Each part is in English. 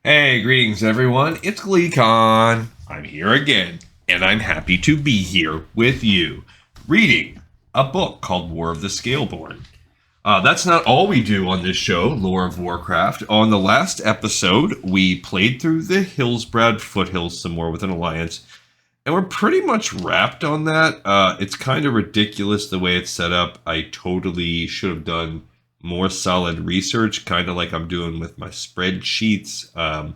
Hey, greetings everyone, it's GleeCon. I'm here again, and I'm happy to be here with you, reading a book called War of the Scaleborn. That's not all we do on this show, Lore of Warcraft. On the last episode, we played through the Hillsbrad foothills some more with an alliance, and we're pretty much wrapped on that. It's kind of ridiculous the way it's set up. I totally should have done more solid research, kind of like I'm doing with my spreadsheets,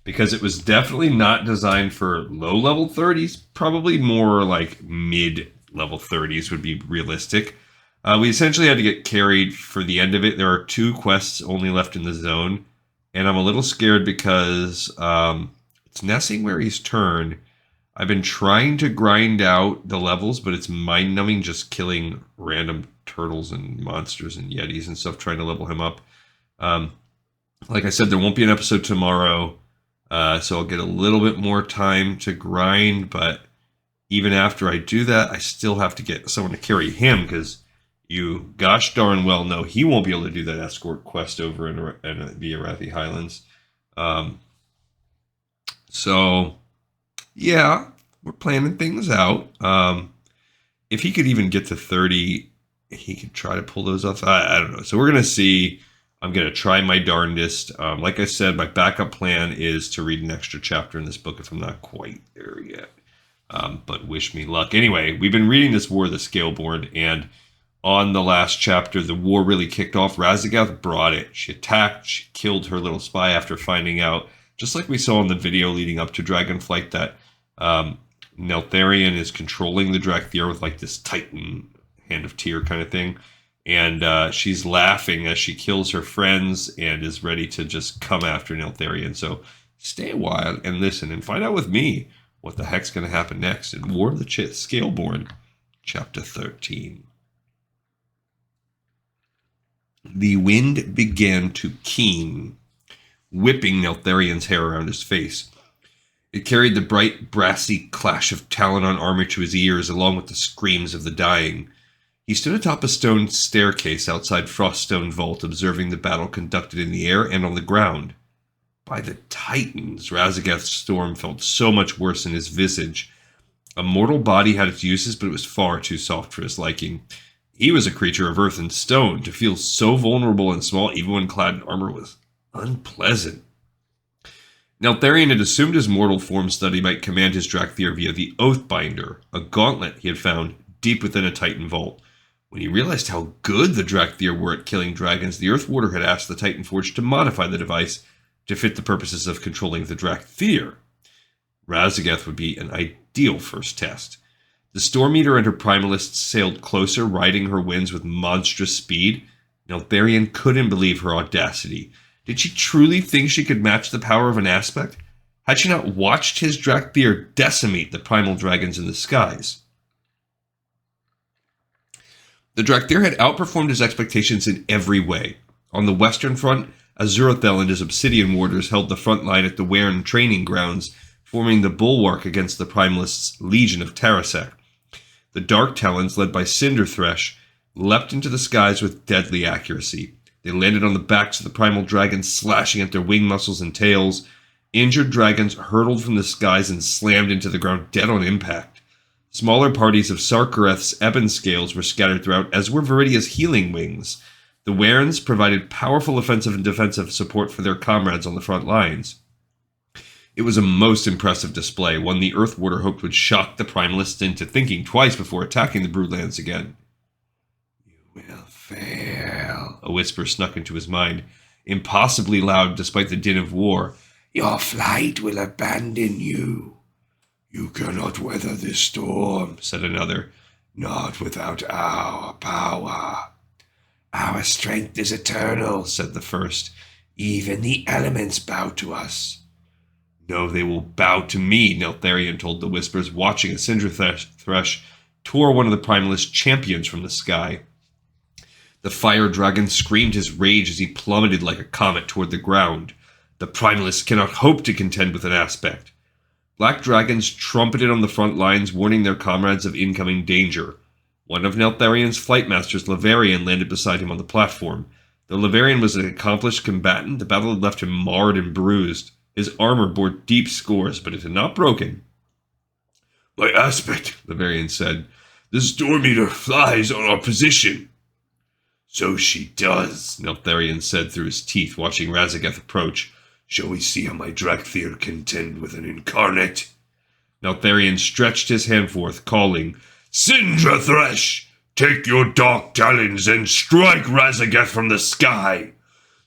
because it was definitely not designed for low-level 30s, probably more like mid-level 30s would be realistic. We essentially had to get carried for the end of it. There are 2 quests only left in the zone, and I'm a little scared because it's Nessingwary's turn. I've been trying to grind out the levels, but it's mind-numbing just killing random turtles and monsters and yetis and stuff, trying to level him up. Like I said, there won't be an episode tomorrow, so I'll get a little bit more time to grind, but even after I do that, I still have to get someone to carry him, because you gosh darn well know he won't be able to do that escort quest over in the Arathi Highlands. So yeah, we're planning things out. If he could even get to 30, he could try to pull those off. I don't know. So we're going to see. I'm going to try my darndest. Like I said, my backup plan is to read an extra chapter in this book if I'm not quite there yet. But wish me luck. Anyway, we've been reading this War of the Scaleborn, and on the last chapter, the war really kicked off. Raszageth brought it. She attacked. She killed her little spy after finding out, just like we saw in the video leading up to Dragonflight, that Neltharion is controlling the Drakthir with like this Titan hand of Tyr kind of thing. And she's laughing as she kills her friends and is ready to just come after Neltharion. So stay a while and listen and find out with me what the heck's going to happen next in War of the Scaleborn, Chapter 13. The wind began to keen, whipping Neltharion's hair around his face. It carried the bright, brassy clash of talon on armor to his ears, along with the screams of the dying. He stood atop a stone staircase outside Froststone Vault, observing the battle conducted in the air and on the ground. By the Titans, Raszageth's storm felt so much worse in his visage. A mortal body had its uses, but it was far too soft for his liking. He was a creature of earth and stone. To feel so vulnerable and small, even when clad in armor, was unpleasant. Neltharion had assumed his mortal form study might command his Drakthir via the Oathbinder, a gauntlet he had found deep within a Titan vault. When he realized how good the Drakthir were at killing dragons, the Earthwarder had asked the Titan Forge to modify the device to fit the purposes of controlling the Drakthir. Raszageth would be an ideal first test. The Storm Eater and her primalists sailed closer, riding her winds with monstrous speed. Neltharion couldn't believe her audacity. Did she truly think she could match the power of an aspect? Had she not watched his Drakthir decimate the primal dragons in the skies? The Drakthir had outperformed his expectations in every way. On the western front, Azurathel and his Obsidian Warders held the front line at the Waren training grounds, forming the bulwark against the primalists' Legion of Tarasek. The Dark Talons, led by Cinderthresh, leapt into the skies with deadly accuracy. They landed on the backs of the primal dragons, slashing at their wing muscles and tails. Injured dragons hurtled from the skies and slammed into the ground dead on impact. Smaller parties of Sarkareth's ebon scales were scattered throughout, as were Viridia's healing wings. The Warens provided powerful offensive and defensive support for their comrades on the front lines. It was a most impressive display, one the Earthwarder hoped would shock the primalists into thinking twice before attacking the Broodlands again. "You will fail," a whisper snuck into his mind, impossibly loud despite the din of war. "Your flight will abandon you." "You cannot weather this storm," said another. "Not without our power." "Our strength is eternal," said the first. "Even the elements bow to us." "No, they will bow to me," Neltharion told the whispers, watching as Cinderthresh tore one of the primalist champions from the sky. The fire dragon screamed his rage as he plummeted like a comet toward the ground. The primalists cannot hope to contend with an aspect. Black dragons trumpeted on the front lines, warning their comrades of incoming danger. One of Neltharion's flight masters, Levarian, landed beside him on the platform. Though Levarian was an accomplished combatant, the battle had left him marred and bruised. His armor bore deep scores, but it had not broken. "My aspect," the Varian said. "The Storm Eater flies on our position." "So she does," Neltharion said through his teeth, watching Raszageth approach. "Shall we see how my Drakthir contend with an incarnate?" Neltharion stretched his hand forth, calling, "Sindra Thresh! Take your dark talons and strike Raszageth from the sky!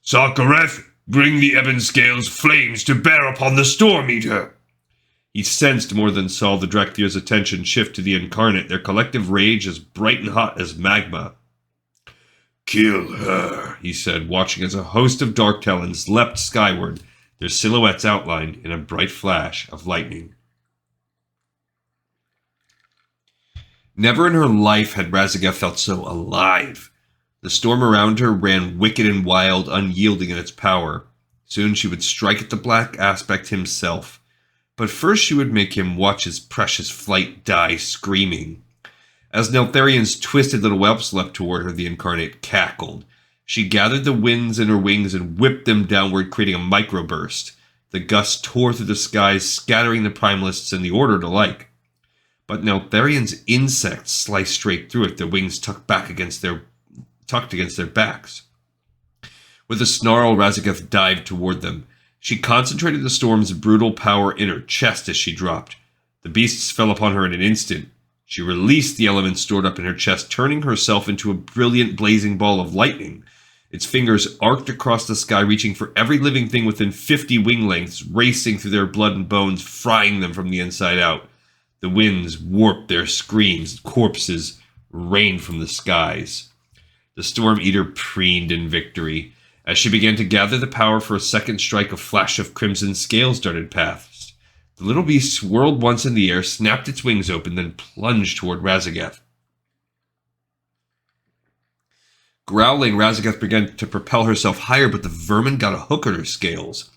Sarkareth, bring the Ebon Scales flames to bear upon the Storm Eater!" He sensed more than saw the Drakthir's attention shift to the incarnate, their collective rage as bright and hot as magma. "Kill her," he said, watching as a host of dark talons leapt skyward, their silhouettes outlined in a bright flash of lightning. Never in her life had Raszageth felt so alive. The storm around her ran wicked and wild, unyielding in its power. Soon she would strike at the black aspect himself. But first she would make him watch his precious flight die screaming. As Neltharion's twisted little whelps leapt toward her, the incarnate cackled. She gathered the winds in her wings and whipped them downward, creating a microburst. The gusts tore through the skies, scattering the primalists and the Ordered alike. But Neltharion's insects sliced straight through it, their wings tucked against their backs. With a snarl, Raszageth dived toward them. She concentrated the storm's brutal power in her chest as she dropped. The beasts fell upon her in an instant. She released the elements stored up in her chest, turning herself into a brilliant blazing ball of lightning. Its fingers arced across the sky, reaching for every living thing within 50 wing lengths, racing through their blood and bones, frying them from the inside out. The winds warped their screams, corpses rained from the skies. The Storm Eater preened in victory. As she began to gather the power for a second strike, a flash of crimson scales darted past. The little beast swirled once in the air, snapped its wings open, then plunged toward Raszageth. Growling, Raszageth began to propel herself higher, but the vermin got a hook at her scales.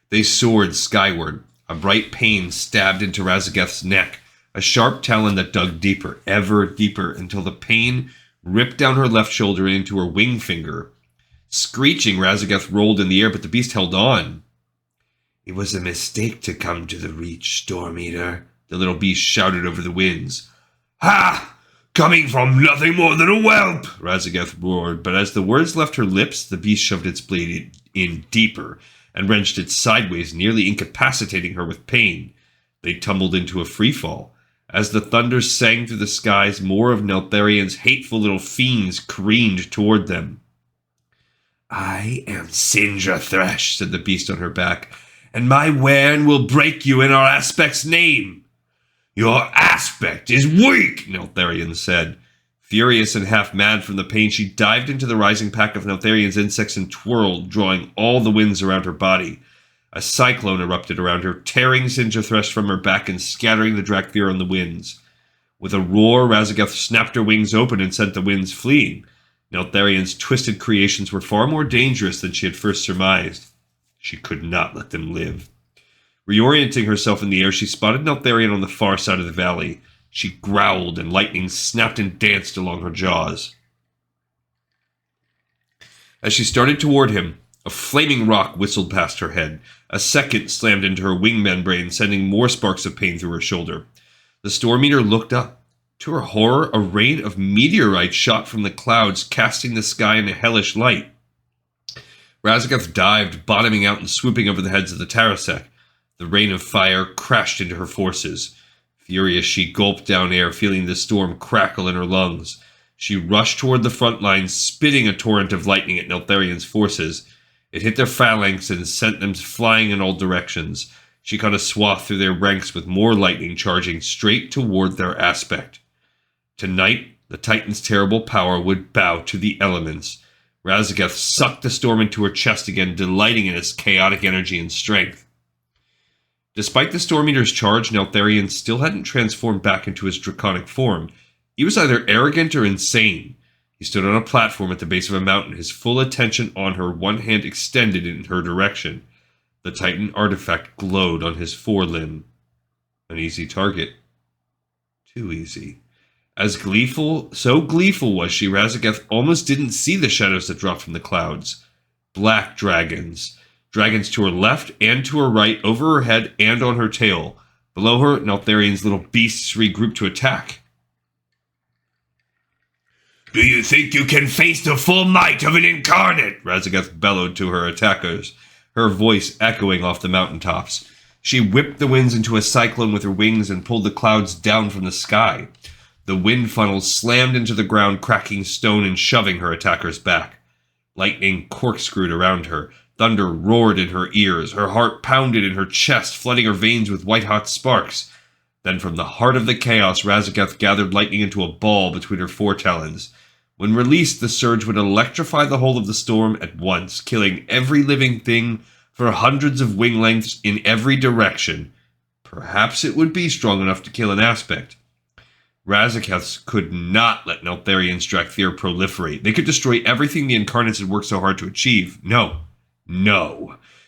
They soared skyward. A bright pain stabbed into Raszageth's neck, a sharp talon that dug deeper, ever deeper, until the pain ripped down her left shoulder into her wing finger. Screeching, Raszageth rolled in the air, but the beast held on. "It was a mistake to come to the Reach, Storm Eater," the little beast shouted over the winds. "Ha! Coming from nothing more than a whelp!" Raszageth roared, but as the words left her lips, the beast shoved its blade in deeper and wrenched it sideways, nearly incapacitating her with pain. They tumbled into a freefall. As the thunder sang through the skies, more of Neltharion's hateful little fiends careened toward them. "I am Sindra Thresh," said the beast on her back, "and my Wern will break you in our aspect's name." "Your aspect is weak," Neltharion said. Furious and half-mad from the pain, she dived into the rising pack of Neltharion's insects and twirled, drawing all the winds around her body. A cyclone erupted around her, tearing Sindra Thresh from her back and scattering the Drakthir on the winds. With a roar, Raszageth snapped her wings open and sent the winds fleeing. Neltharion's twisted creations were far more dangerous than she had first surmised. She could not let them live. Reorienting herself in the air, she spotted Neltharion on the far side of the valley. She growled, and lightning snapped and danced along her jaws. As she started toward him, a flaming rock whistled past her head. A second slammed into her wing membrane, sending more sparks of pain through her shoulder. The Storm Eater looked up. To her horror, a rain of meteorites shot from the clouds, casting the sky in a hellish light. Raszageth dived, bottoming out and swooping over the heads of the Tarasek. The rain of fire crashed into her forces. Furious, she gulped down air, feeling the storm crackle in her lungs. She rushed toward the front lines, spitting a torrent of lightning at Neltharion's forces. It hit their phalanx and sent them flying in all directions. She cut a swath through their ranks with more lightning charging straight toward their aspect. Tonight, the Titan's terrible power would bow to the elements. Raszageth sucked the storm into her chest again, delighting in its chaotic energy and strength. Despite the Storm Eater's charge, Neltharion still hadn't transformed back into his draconic form. He was either arrogant or insane. He stood on a platform at the base of a mountain, his full attention on her, one hand extended in her direction. The Titan artifact glowed on his forelimb. An easy target. Too easy. So gleeful was she, Raszageth almost didn't see the shadows that dropped from the clouds. Black dragons. Dragons to her left and to her right, over her head and on her tail. Below her, Neltharion's little beasts regrouped to attack. "Do you think you can face the full might of an incarnate?" Raszageth bellowed to her attackers, her voice echoing off the mountaintops. She whipped the winds into a cyclone with her wings and pulled the clouds down from the sky. The wind funnels slammed into the ground, cracking stone and shoving her attackers back. Lightning corkscrewed around her. Thunder roared in her ears. Her heart pounded in her chest, flooding her veins with white-hot sparks. Then from the heart of the chaos, Raszageth gathered lightning into a ball between her foretalons. When released, the surge would electrify the whole of the storm at once, killing every living thing for hundreds of wing lengths in every direction. Perhaps it would be strong enough to kill an aspect. Raszageth could not let Neltharion's Drakthir proliferate. They could destroy everything the Incarnates had worked so hard to achieve. No.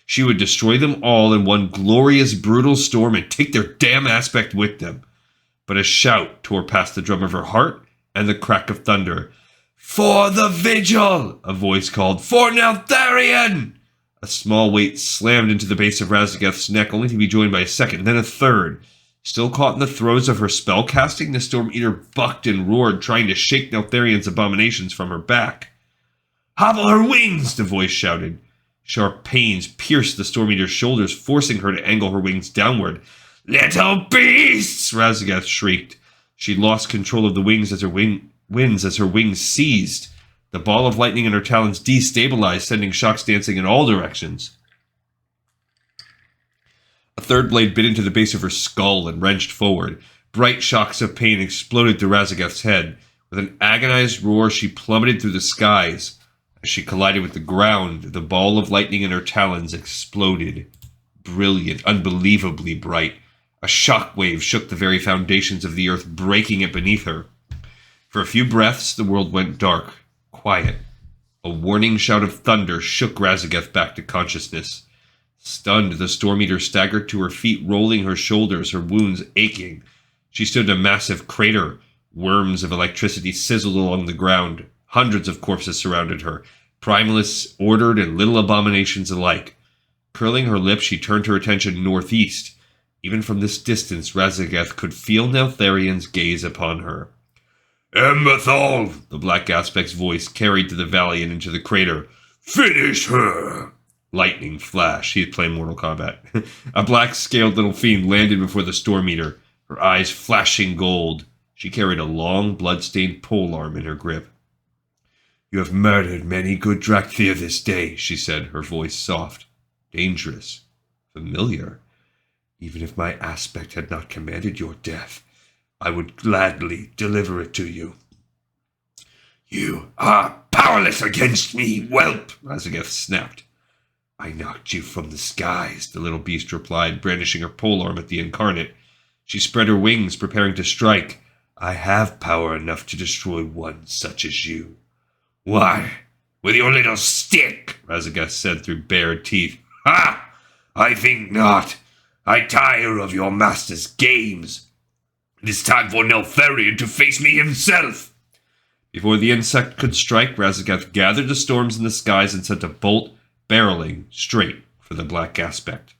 She would destroy them all in one glorious, brutal storm and take their damn aspect with them. But a shout tore past the drum of her heart and the crack of thunder. "For the vigil!" a voice called. "For Neltharion!" A small weight slammed into the base of Raszageth's neck, only to be joined by a second, then a third. Still caught in the throes of her spell casting, the Storm Eater bucked and roared, trying to shake Neltharion's abominations from her back. "Hobble her wings!" the voice shouted. Sharp pains pierced the Storm Eater's shoulders, forcing her to angle her wings downward. "Little beasts!" Raszageth shrieked. She lost control of the wings as her wings seized. The ball of lightning in her talons destabilized, sending shocks dancing in all directions. A third blade bit into the base of her skull and wrenched forward. Bright shocks of pain exploded through Raszageth's head. With an agonized roar, she plummeted through the skies. As she collided with the ground, the ball of lightning in her talons exploded. Brilliant, unbelievably bright. A shock wave shook the very foundations of the earth, breaking it beneath her. For a few breaths, the world went dark, quiet. A warning shout of thunder shook Raszageth back to consciousness. Stunned, the Storm Eater staggered to her feet, rolling her shoulders, her wounds aching. She stood in a massive crater. Worms of electricity sizzled along the ground. Hundreds of corpses surrounded her, primalists, ordered, and little abominations alike. Curling her lip, she turned her attention northeast. Even from this distance, Raszageth could feel Neltharion's gaze upon her. "Emberthal!" the Black Aspect's voice carried to the valley and into the crater. "Finish her!" Lightning flashed. He had played Mortal Kombat. A black-scaled little fiend landed before the Storm Eater, her eyes flashing gold. She carried a long, blood-stained polearm in her grip. "You have murdered many good Drakthir this day," she said, her voice soft, dangerous, familiar. "Even if my aspect had not commanded your death, I would gladly deliver it to you." "You are powerless against me, whelp!" Raszageth snapped. "I knocked you from the skies," the little beast replied, brandishing her polearm at the Incarnate. She spread her wings, preparing to strike. "I have power enough to destroy one such as you." "Why, with your little stick," Raszageth said through bared teeth. "Ha! I think not. I tire of your master's games. It is time for Neltharion to face me himself." Before the insect could strike, Raszageth gathered the storms in the skies and sent a bolt barreling straight for the Black Aspect.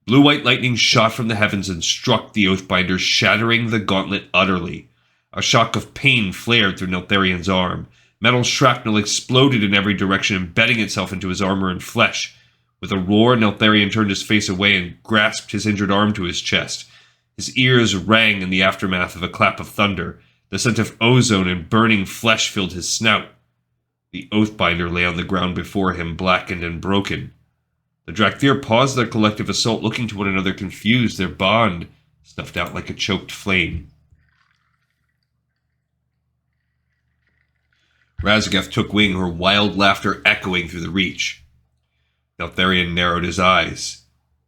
Blue-white lightning shot from the heavens and struck the Oathbinder, shattering the gauntlet utterly. A shock of pain flared through Neltharion's arm. Metal shrapnel exploded in every direction, embedding itself into his armor and flesh. With a roar, Neltharion turned his face away and grasped his injured arm to his chest. His ears rang in the aftermath of a clap of thunder. The scent of ozone and burning flesh filled his snout. The Oathbinder lay on the ground before him, blackened and broken. The Drakthir paused their collective assault, looking to one another confused, their bond snuffed out like a choked flame. Raszageth took wing, her wild laughter echoing through the reach. Neltharion narrowed his eyes.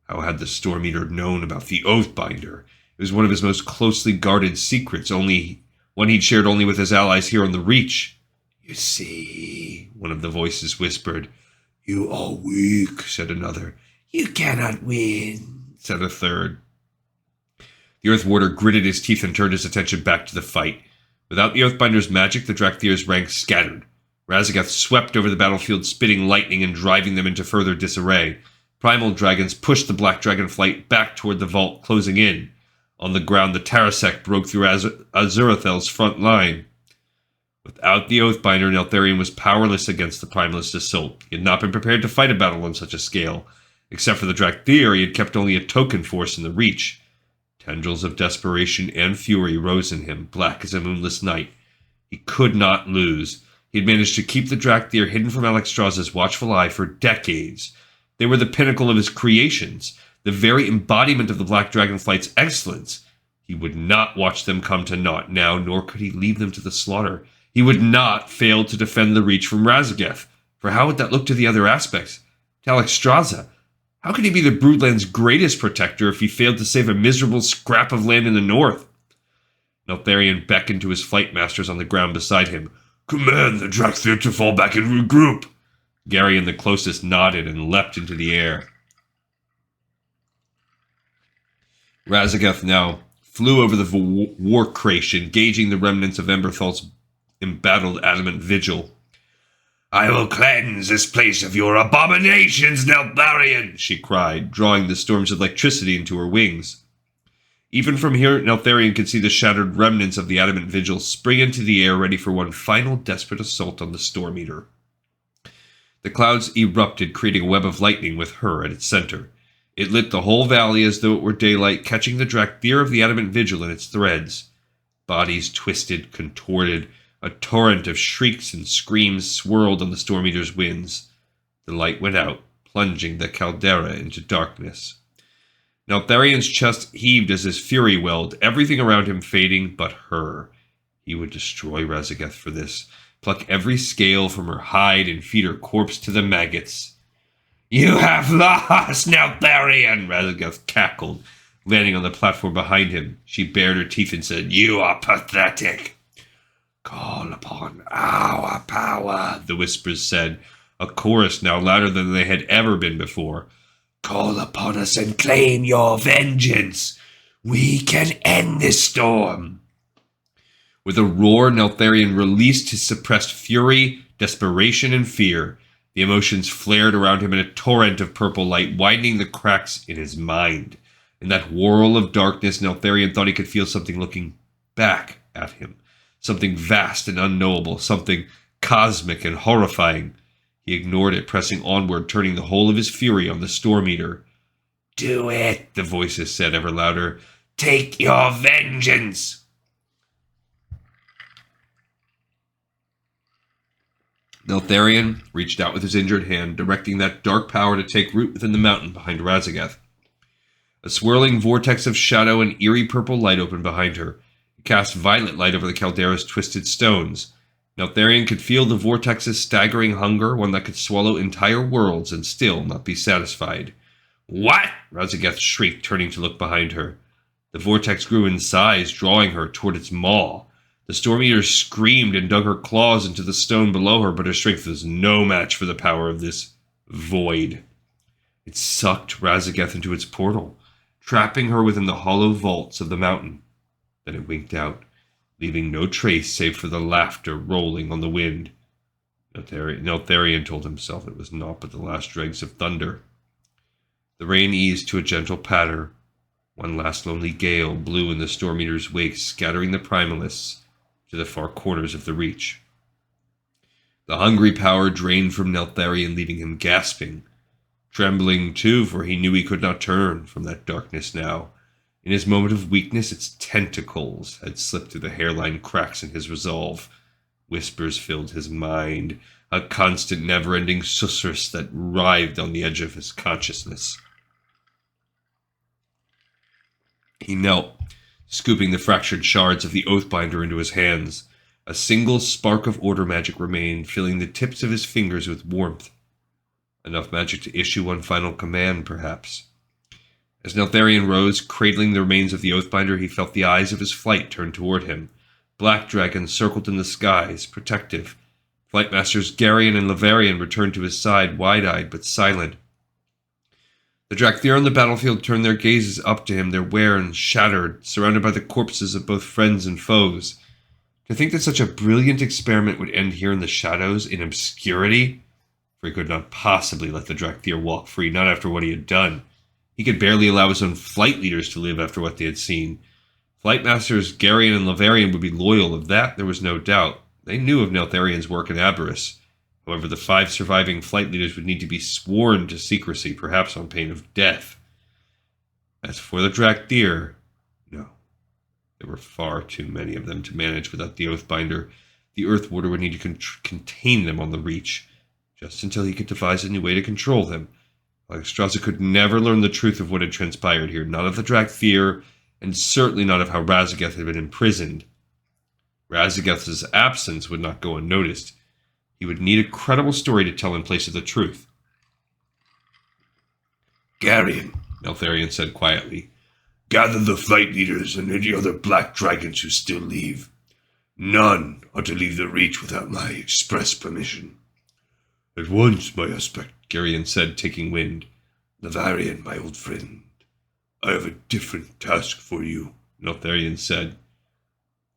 How had the Storm Eater known about the Oathbinder? It was one of his most closely guarded secrets, one he'd shared only with his allies here on the Reach. "You see," one of the voices whispered. "You are weak," said another. "You cannot win," said a third. The Earth Warder gritted his teeth and turned his attention back to the fight. Without the Oathbinder's magic, the Drakthir's ranks scattered. Raszageth swept over the battlefield, spitting lightning and driving them into further disarray. Primal dragons pushed the black dragon flight back toward the vault, closing in. On the ground, the Tarasek broke through Azurothel's front line. Without the Oathbinder, Neltharion was powerless against the Primalist assault. He had not been prepared to fight a battle on such a scale. Except for the Drakthir, he had kept only a token force in the reach. Tendrils of desperation and fury rose in him, black as a moonless night. He could not lose. He had managed to keep the Drakthir hidden from Alexstrasza's watchful eye for decades. They were the pinnacle of his creations, the very embodiment of the Black Dragonflight's excellence. He would not watch them come to naught now, nor could he leave them to the slaughter. He would not fail to defend the Reach from Raszageth, for how would that look to the other aspects? To Alexstrasza? How could he be the Broodland's greatest protector if he failed to save a miserable scrap of land in the north? Neltharion beckoned to his flight masters on the ground beside him. "Command the Drakthir to fall back and regroup." Gary and the closest nodded and leapt into the air. Raszageth now flew over the war crash, engaging the remnants of Emberthal's embattled adamant vigil. "I will cleanse this place of your abominations, Neltharion!" she cried, drawing the storms of electricity into her wings. Even from here, Neltharion could see the shattered remnants of the adamant vigil spring into the air, ready for one final desperate assault on the Storm Eater. The clouds erupted, creating a web of lightning with her at its center. It lit the whole valley as though it were daylight, catching the Drakthir of the adamant vigil in its threads. Bodies twisted, contorted. A torrent of shrieks and screams swirled on the Storm Eater's winds. The light went out, plunging the caldera into darkness. Neltharion's chest heaved as his fury welled, everything around him fading but her. He would destroy Raszageth for this, pluck every scale from her hide and feed her corpse to the maggots. "You have lost, Neltharion!" Raszageth cackled, landing on the platform behind him. She bared her teeth and said, "You are pathetic." "Call upon our power," the whispers said, a chorus now louder than they had ever been before. "Call upon us and claim your vengeance. We can end this storm." With a roar, Neltharion released his suppressed fury, desperation, and fear. The emotions flared around him in a torrent of purple light, widening the cracks in his mind. In that whirl of darkness, Neltharion thought he could feel something looking back at him. Something vast and unknowable, something cosmic and horrifying. He ignored it, pressing onward, turning the whole of his fury on the Storm Eater. "Do it," the voices said ever louder. "Take your vengeance." Neltharion reached out with his injured hand, directing that dark power to take root within the mountain behind Raszageth. A swirling vortex of shadow and eerie purple light opened behind her. It cast violet light over the caldera's twisted stones. Neltharion could feel the vortex's staggering hunger, one that could swallow entire worlds and still not be satisfied. "What?" Raszageth shrieked, turning to look behind her. The vortex grew in size, drawing her toward its maw. The Storm Eater screamed and dug her claws into the stone below her, but her strength was no match for the power of this void. It sucked Raszageth into its portal, trapping her within the hollow vaults of the mountain. Then it winked out, leaving no trace save for the laughter rolling on the wind. Neltharion told himself it was naught but the last dregs of thunder. The rain eased to a gentle patter. One last lonely gale blew in the Storm Eater's wake, scattering the Primalists to the far corners of the Reach. The hungry power drained from Neltharion, leaving him gasping. Trembling, too, for he knew he could not turn from that darkness now. In his moment of weakness, its tentacles had slipped through the hairline cracks in his resolve. Whispers filled his mind, a constant, never-ending susurrus that writhed on the edge of his consciousness. He knelt, scooping the fractured shards of the Oathbinder into his hands. A single spark of order magic remained, filling the tips of his fingers with warmth. Enough magic to issue one final command, perhaps. As Neltharion rose, cradling the remains of the Oathbinder, he felt the eyes of his flight turn toward him. Black dragons circled in the skies, protective. Flightmasters Garion and Levarion returned to his side, wide-eyed but silent. The Drakthir on the battlefield turned their gazes up to him, their wearn shattered, surrounded by the corpses of both friends and foes. To think that such a brilliant experiment would end here in the shadows, in obscurity? For he could not possibly let the Drakthir walk free, not after what he had done. He could barely allow his own flight leaders to live after what they had seen. Flight masters Garion and Neltharion would be loyal, of that there was no doubt. They knew of Neltharion's work in Aberys. However, the 5 surviving flight leaders would need to be sworn to secrecy, perhaps on pain of death. As for the Drakthir, no. There were far too many of them to manage without the Oathbinder. The Earthwarder would need to contain them on the Reach, just until he could devise a new way to control them. Raszageth could never learn the truth of what had transpired here, not of the Drakthir, and certainly not of how Raszageth had been imprisoned. Raszageth's absence would not go unnoticed. He would need a credible story to tell in place of the truth. Garion, Neltharion said quietly, gather the flight leaders and any other black dragons who still leave. None are to leave the Reach without my express permission. At once, my aspect, Garion said, taking wind. Neltharion, my old friend, I have a different task for you, Neltharion said.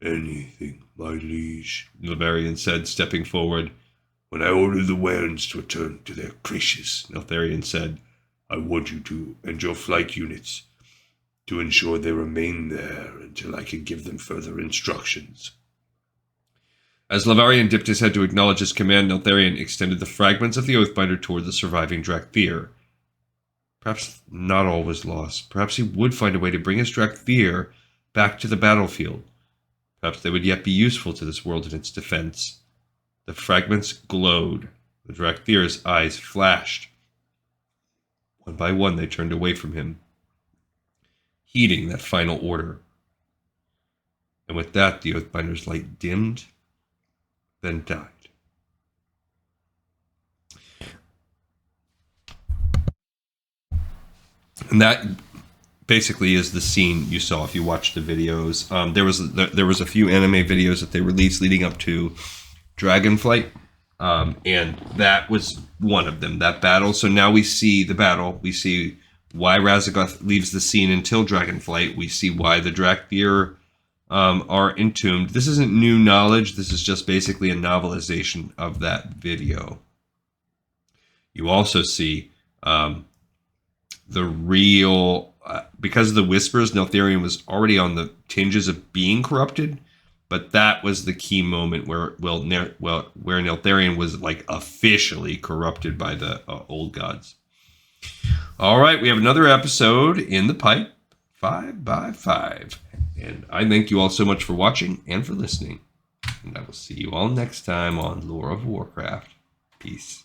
Anything, my liege, Neltharion said, stepping forward. When I order the Warrens to return to their creches, Neltharion said, I want you to, and your flight units, to ensure they remain there until I can give them further instructions. As Neltharion dipped his head to acknowledge his command, Neltharion extended the fragments of the Oathbinder toward the surviving Drakthir. Perhaps not all was lost. Perhaps he would find a way to bring his Drakthir back to the battlefield. Perhaps they would yet be useful to this world in its defense. The fragments glowed. The Drakthir's eyes flashed. One by one they turned away from him, heeding that final order. And with that, the Oathbinder's light dimmed, then died. And that basically is the scene you saw if you watched the videos. There was a few anime videos that they released leading up to Dragonflight, and that was one of them, that battle. So now we see the battle. We see why Raszageth leaves the scene until Dragonflight. We see why the Drakthir are entombed. This isn't new knowledge. This is just basically a novelization of that video. You also see the real, because of the whispers, Neltharion was already on the tinges of being corrupted, but that was the key moment where Neltharion was like officially corrupted by the old gods. All right, we have another episode in the pipe, 5x5. And I thank you all so much for watching and for listening. And I will see you all next time on Lore of Warcraft. Peace.